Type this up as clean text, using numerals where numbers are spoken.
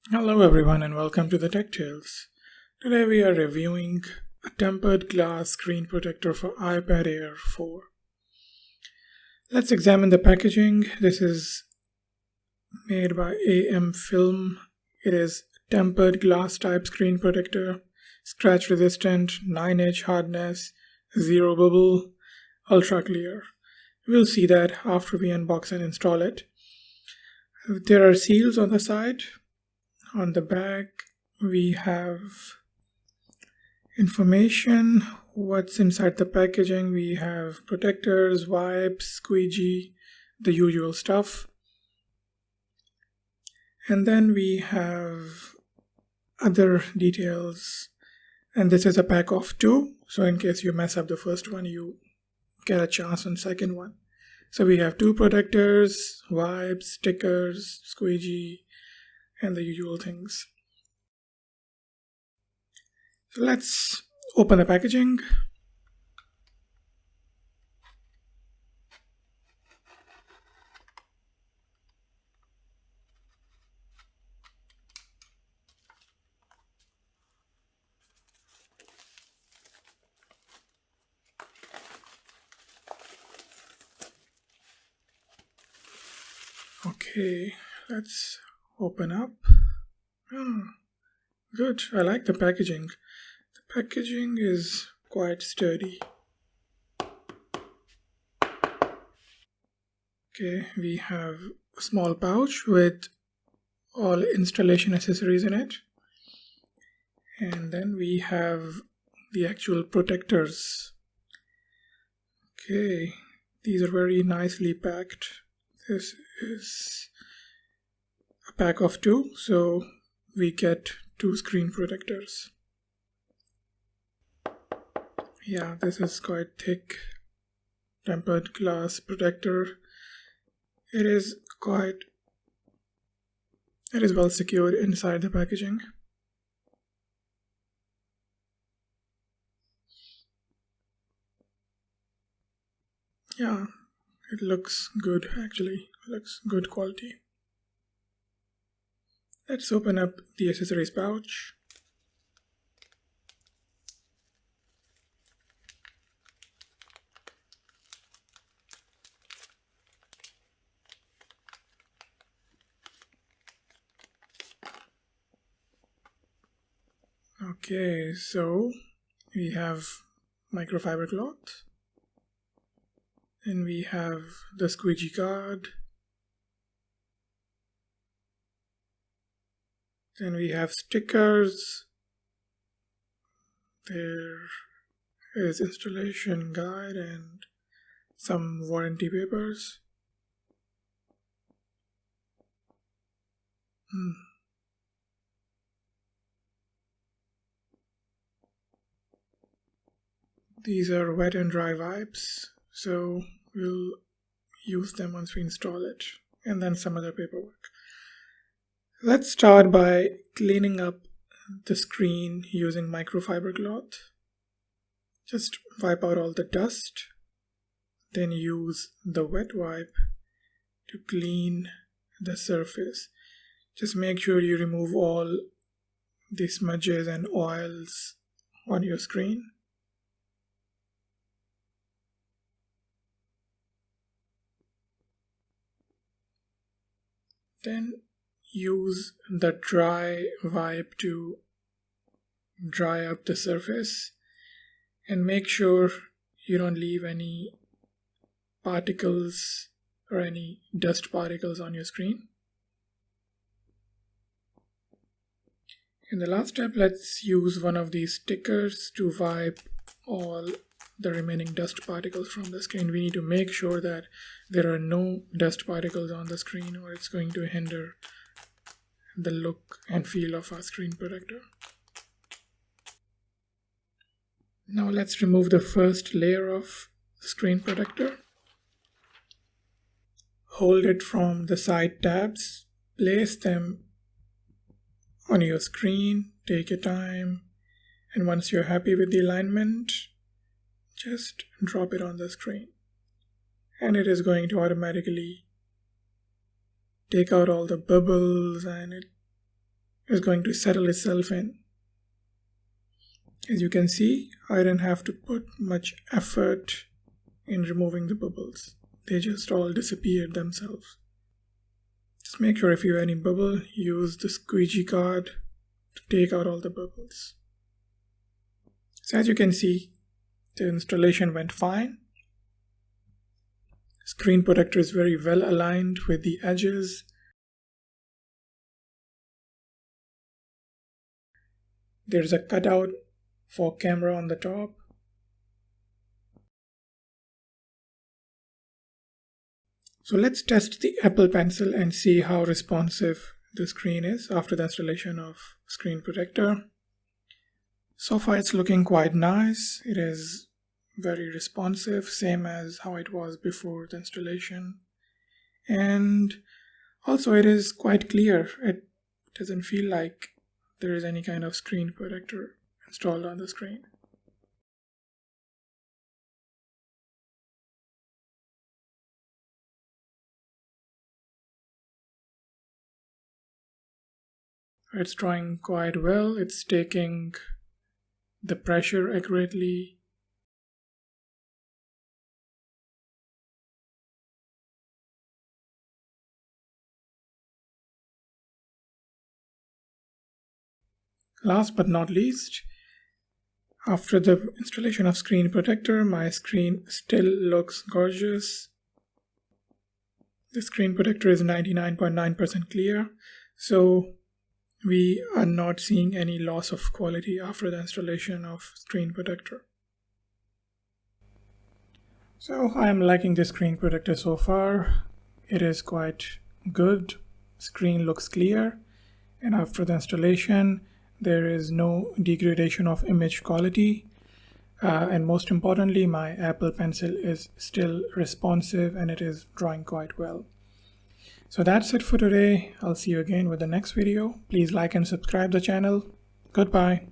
Hello everyone and welcome to the Tech Tales. Today we are reviewing a tempered glass screen protector for iPad Air 4. Let's examine the packaging. This is made by amFilm. It is tempered glass type screen protector, scratch resistant, 9H hardness, zero bubble, ultra clear. We'll see that after we unbox and install it. There are seals on the side. On the back, we have information, what's inside the packaging. We have protectors, wipes, squeegee, the usual stuff. And then we have other details. And this is a pack of 2. So in case you mess up the first one, you get a chance on the second one. So we have 2 protectors, wipes, stickers, squeegee, and the usual things. So let's open the packaging. Okay, let's open up. Oh, good. I like the packaging. The packaging is quite sturdy. Okay, we have a small pouch with all installation accessories in it. And then we have the actual protectors. Okay, these are very nicely packed. This is a pack of 2, so we get 2 screen protectors. Yeah, this is quite thick tempered glass protector. It is well secured inside the packaging. Yeah, it looks good actually. It looks good quality. Let's open up the accessories pouch. Okay, so we have microfiber cloth. Then we have the squeegee guard. Then we have stickers. There is installation guide and some warranty papers. These are wet and dry wipes, so we'll use them once we install it, and then some other paperwork. Let's start by cleaning up the screen using microfiber cloth. Just wipe out all the dust, then use the wet wipe to clean the surface. Just make sure you remove all the smudges and oils on your screen. Then use the dry wipe to dry up the surface and make sure you don't leave any particles or any dust particles on your screen. In the last step, let's use one of these stickers to wipe all the remaining dust particles from the screen. We need to make sure that there are no dust particles on the screen, or it's going to hinder the look and feel of our screen protector. Now let's remove the first layer of screen protector. Hold it from the side tabs, place them on your screen, take your time, and once you're happy with the alignment, just drop it on the screen. And it is going to automatically take out all the bubbles, and it is going to settle itself in. As you can see, I didn't have to put much effort in removing the bubbles. They just all disappeared themselves. Just make sure if you have any bubble, use the squeegee card to take out all the bubbles. So as you can see, the installation went fine. Screen protector is very well aligned with the edges. There's a cutout for camera on the top. So let's test the Apple Pencil and see how responsive the screen is after the installation of screen protector. So far it's looking quite nice. It is very responsive, same as how it was before the installation. And also it is quite clear. It doesn't feel like there is any kind of screen protector installed on the screen. It's drawing quite well. It's taking the pressure accurately. Last but not least, after the installation of screen protector, my screen still looks gorgeous. The screen protector is 99.9% clear, so we are not seeing any loss of quality after the installation of screen protector. So I am liking the screen protector so far. It is quite good. Screen looks clear, and after the installation there is no degradation of image quality, and most importantly, my Apple Pencil is still responsive and it is drawing quite well. So that's it for today. I'll see you again with the next video. Please like and subscribe the channel. Goodbye.